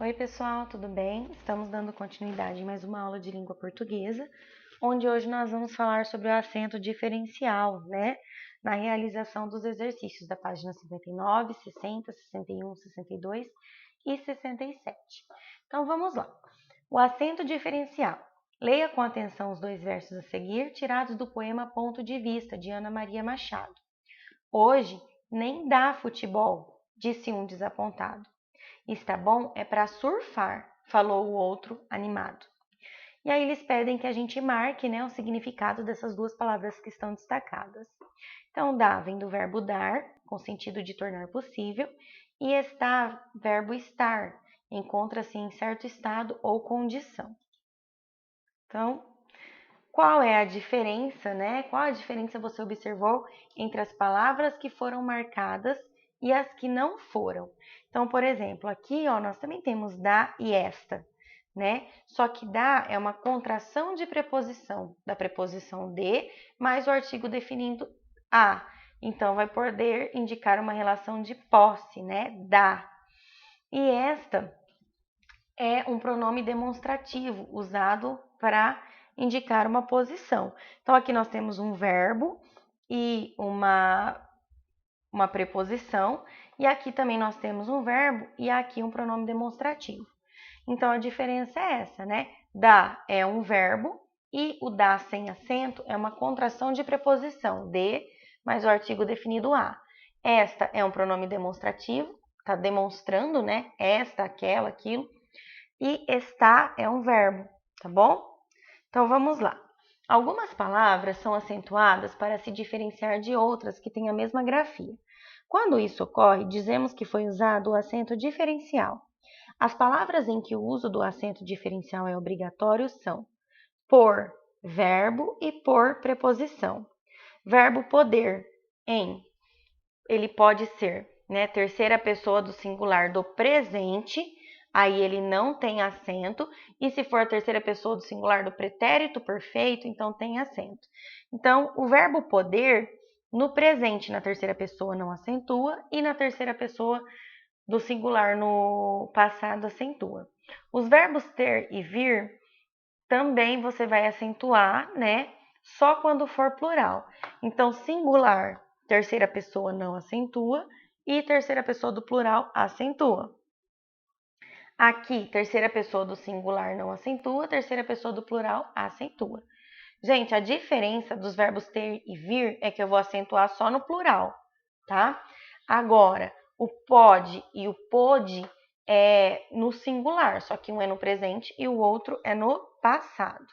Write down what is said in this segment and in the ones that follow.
Oi, pessoal, tudo bem? Estamos dando continuidade em mais uma aula de língua portuguesa, onde hoje nós vamos falar sobre o acento diferencial, né? Na realização dos exercícios da página 59, 60, 61, 62 e 67. Então, vamos lá. O acento diferencial. Leia com atenção os dois versos a seguir, tirados do poema Ponto de Vista, de Ana Maria Machado. Hoje, nem dá futebol, disse um desapontado. Está bom é para surfar, falou o outro, animado. E aí eles pedem que a gente marque, né, o significado dessas duas palavras que estão destacadas. Então, dá vem do verbo dar, com sentido de tornar possível, e está, verbo estar, encontra-se em certo estado ou condição. Então, qual é a diferença, né? Qual a diferença você observou entre as palavras que foram marcadas e as que não foram? Então, por exemplo, aqui, ó, nós também temos da e esta, né? Só que da é uma contração de preposição, da preposição de, mais o artigo definindo a. Então, vai poder indicar uma relação de posse, né? Da. E esta é um pronome demonstrativo usado para indicar uma posição. Então, aqui nós temos um verbo e uma preposição, e aqui também nós temos um verbo e aqui um pronome demonstrativo. Então, a diferença é essa, né? Dar é um verbo e o dar sem acento é uma contração de preposição, de, mais o artigo definido a. Esta é um pronome demonstrativo, está demonstrando, né? Esta, aquela, aquilo. E está é um verbo, tá bom? Então, vamos lá. Algumas palavras são acentuadas para se diferenciar de outras que têm a mesma grafia. Quando isso ocorre, dizemos que foi usado o acento diferencial. As palavras em que o uso do acento diferencial é obrigatório são por, verbo e por preposição. Verbo poder, em, ele pode ser, né, terceira pessoa do singular do presente, aí ele não tem acento, e se for a terceira pessoa do singular do pretérito perfeito, então tem acento. Então, o verbo poder, no presente, na terceira pessoa, não acentua, e na terceira pessoa do singular no passado acentua. Os verbos ter e vir, também você vai acentuar, né, só quando for plural. Então, singular, terceira pessoa não acentua, e terceira pessoa do plural acentua. Aqui, terceira pessoa do singular não acentua, terceira pessoa do plural acentua. Gente, a diferença dos verbos ter e vir é que eu vou acentuar só no plural, tá? Agora, o pode e o pôde é no singular, só que um é no presente e o outro é no passado.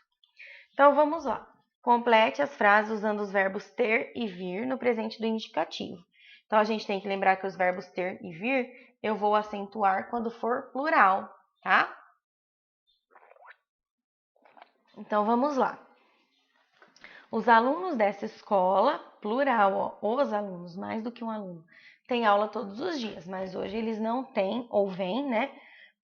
Então, vamos lá. Complete as frases usando os verbos ter e vir no presente do indicativo. Então, a gente tem que lembrar que os verbos ter e vir, eu vou acentuar quando for plural, tá? Então, vamos lá. Os alunos dessa escola, plural, ó, os alunos, mais do que um aluno, têm aula todos os dias, mas hoje eles não têm, ou vêm, né?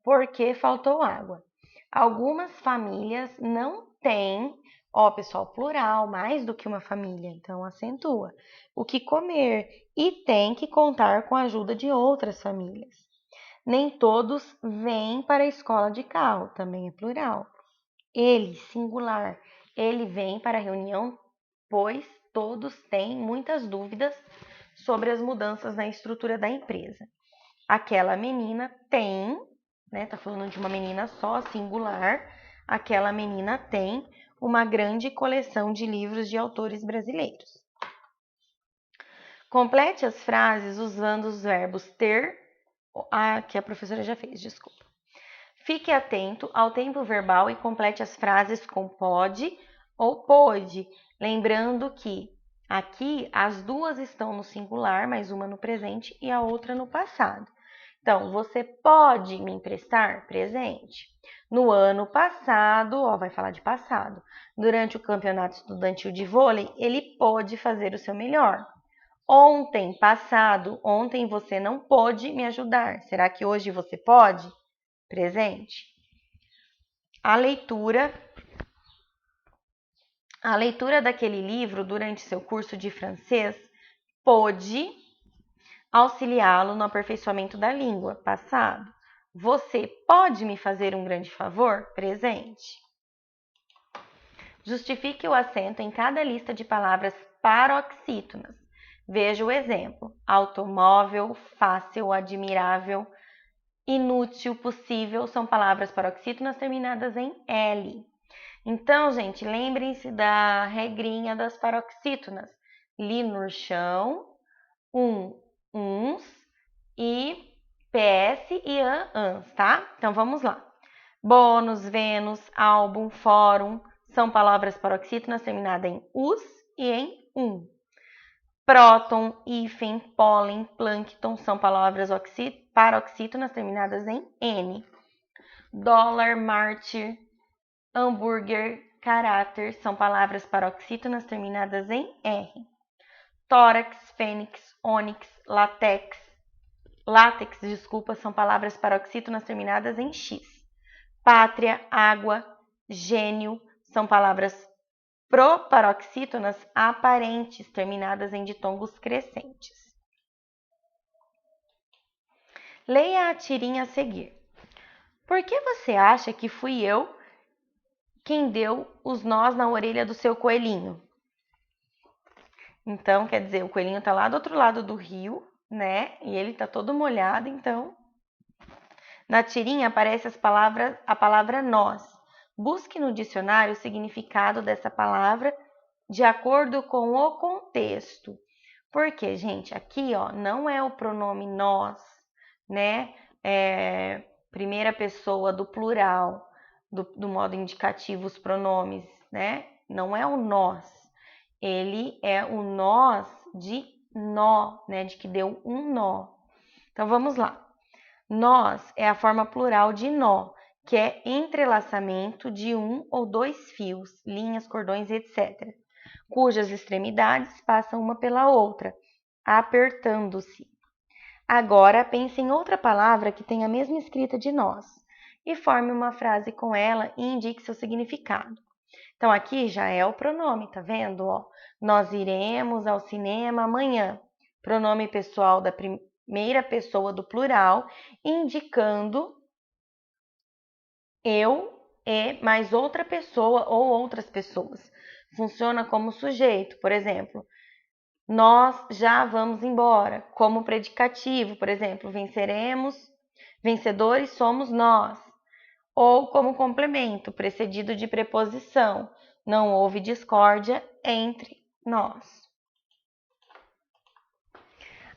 Porque faltou água. Algumas famílias não têm, ó, pessoal, plural, mais do que uma família, então acentua. O que comer e tem que contar com a ajuda de outras famílias. Nem todos vêm para a escola de carro, também é plural. Ele, singular, ele vem para a reunião, pois todos têm muitas dúvidas sobre as mudanças na estrutura da empresa. Aquela menina tem, né, tá falando de uma menina só, singular, aquela menina tem uma grande coleção de livros de autores brasileiros. Complete as frases usando os verbos ter, que a professora já fez, desculpa. Fique atento ao tempo verbal e complete as frases com pode ou pôde, lembrando que aqui as duas estão no singular, mas uma no presente e a outra no passado. Então, você pode me emprestar presente? No ano passado, ó, vai falar de passado, durante o campeonato estudantil de vôlei, ele pôde fazer o seu melhor. Ontem, passado, ontem você não pôde me ajudar. Será que hoje você pode? Presente. A leitura daquele livro durante seu curso de francês pôde auxiliá-lo no aperfeiçoamento da língua, passado. Você pode me fazer um grande favor? Presente. Justifique o acento em cada lista de palavras paroxítonas. Veja o exemplo: automóvel, fácil, admirável, inútil, possível são palavras paroxítonas terminadas em L. Então, gente, lembrem-se da regrinha das paroxítonas. Li no chão, uns e PS e ans, tá? Então, vamos lá. Bônus, Vênus, álbum, fórum são palavras paroxítonas terminadas em us e em Próton, hífen, pólen, plâncton são palavras paroxítonas terminadas em N. Dólar, mártir, hambúrguer, caráter são palavras paroxítonas terminadas em R. Tórax, fênix, ônix, látex, são palavras paroxítonas terminadas em X. Pátria, água, gênio são palavras proparoxítonas aparentes terminadas em ditongos crescentes. Leia a tirinha a seguir. Por que você acha que fui eu quem deu os nós na orelha do seu coelhinho? Então, quer dizer, o coelhinho está lá do outro lado do rio, né? E ele está todo molhado, então... Na tirinha aparece a palavra nós. Busque no dicionário o significado dessa palavra de acordo com o contexto. Porque, gente, aqui, ó, não é o pronome nós, né? Primeira pessoa do plural, do modo indicativo, os pronomes, né? Não é o nós. Ele é o nós de nó, né? De que deu um nó. Então, vamos lá. Nós é a forma plural de nó, que é entrelaçamento de um ou dois fios, linhas, cordões, etc., cujas extremidades passam uma pela outra, apertando-se. Agora, pense em outra palavra que tenha a mesma escrita de nós e forme uma frase com ela e indique seu significado. Então, aqui já é o pronome, tá vendo? Ó, nós iremos ao cinema amanhã. Pronome pessoal da primeira pessoa do plural, indicando eu e mais outra pessoa ou outras pessoas. Funciona como sujeito, por exemplo, nós já vamos embora. Como predicativo, por exemplo, venceremos, vencedores somos nós. Ou como complemento, precedido de preposição, não houve discórdia entre nós.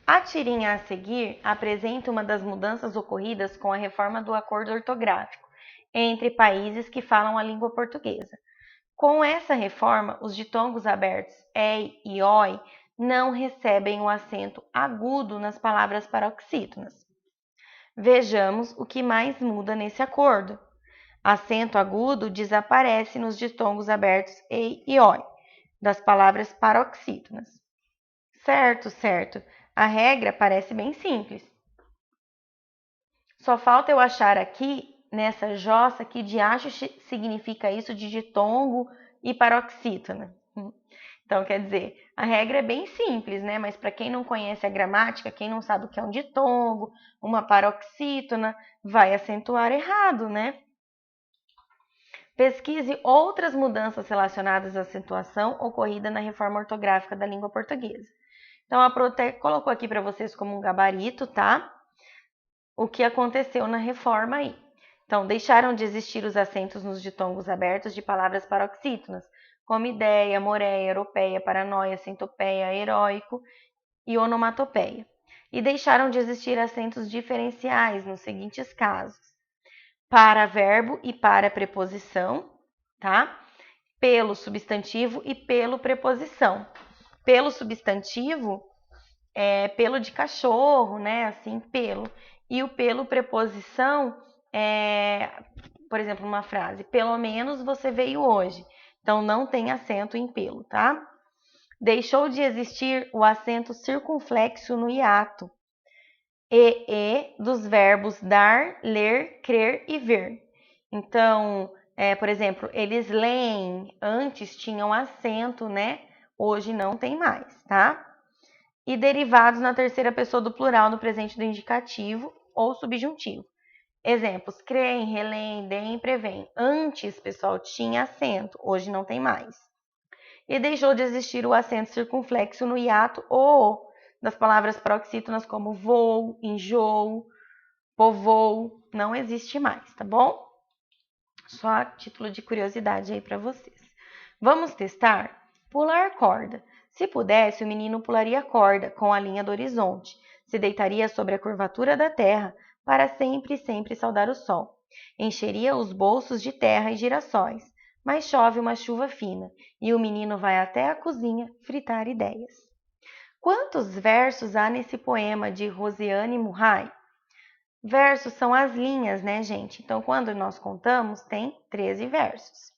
A tirinha a seguir apresenta uma das mudanças ocorridas com a reforma do acordo ortográfico entre países que falam a língua portuguesa. Com essa reforma, os ditongos abertos EI e OI não recebem o acento agudo nas palavras paroxítonas. Vejamos o que mais muda nesse acordo. Acento agudo desaparece nos ditongos abertos EI e OI, das palavras paroxítonas. Certo. A regra parece bem simples. Só falta eu achar aqui, nessa jossa, que diacho significa isso de ditongo e paroxítona. Então, quer dizer, a regra é bem simples, né? Mas para quem não conhece a gramática, quem não sabe o que é um ditongo, uma paroxítona, vai acentuar errado, né? Pesquise outras mudanças relacionadas à acentuação ocorrida na reforma ortográfica da língua portuguesa. Então, a Protec colocou aqui para vocês como um gabarito, tá? O que aconteceu na reforma aí. Então, deixaram de existir os acentos nos ditongos abertos de palavras paroxítonas, como ideia, moreia, europeia, paranoia, centopeia, heróico e onomatopeia. E deixaram de existir acentos diferenciais nos seguintes casos: para verbo e para preposição, tá? Pelo substantivo e pelo preposição. Pelo substantivo é pelo de cachorro, né? Assim, pelo. E o pelo preposição é, por exemplo, uma frase: pelo menos você veio hoje. Então, não tem acento em pelo, tá? Deixou de existir o acento circunflexo no hiato. E dos verbos dar, ler, crer e ver. Então, por exemplo, eles leem, antes tinham acento, né? Hoje não tem mais, tá? E derivados na terceira pessoa do plural no presente do indicativo ou subjuntivo. Exemplos: creem, releem, deem, prevêem. Antes, pessoal, tinha acento, hoje não tem mais. E deixou de existir o acento circunflexo no hiato ou das palavras paroxítonas como voo, enjoo, povoo, não existe mais, tá bom? Só a título de curiosidade aí para vocês. Vamos testar? Pular corda. Se pudesse, o menino pularia corda com a linha do horizonte. Se deitaria sobre a curvatura da terra para sempre, sempre saudar o sol. Encheria os bolsos de terra e girassóis. Mas chove uma chuva fina e o menino vai até a cozinha fritar ideias. Quantos versos há nesse poema de Rosiane Murray? Versos são as linhas, né, gente? Então, quando nós contamos, tem 13 versos.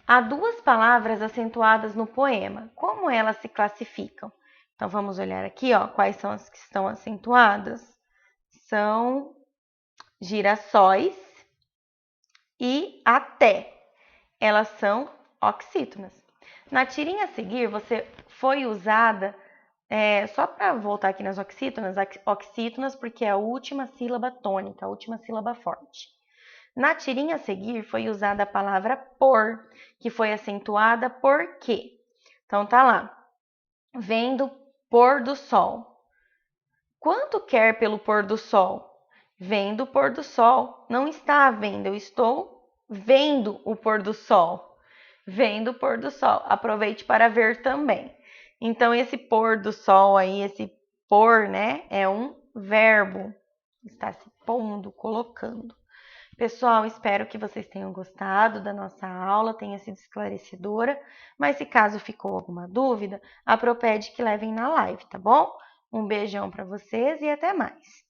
Há duas palavras acentuadas no poema. Como elas se classificam? Então, vamos olhar aqui, ó, quais são as que estão acentuadas. São girassóis e até. Elas são oxítonas. Na tirinha a seguir, você foi usada, só para voltar aqui nas oxítonas, porque é a última sílaba tônica, a última sílaba forte. Na tirinha a seguir, foi usada a palavra por, que foi acentuada por quê? Então, tá lá. Vendo pôr do sol. Quanto quer pelo pôr do sol? Vendo o pôr do sol. Não está vendo, eu estou vendo o pôr do sol. Vendo o pôr do sol. Aproveite para ver também. Então, esse pôr do sol aí, esse pôr, né, é um verbo. Está se pondo, colocando. Pessoal, espero que vocês tenham gostado da nossa aula, tenha sido esclarecedora, mas se caso ficou alguma dúvida, a Propede que levem na live, tá bom? Um beijão para vocês e até mais!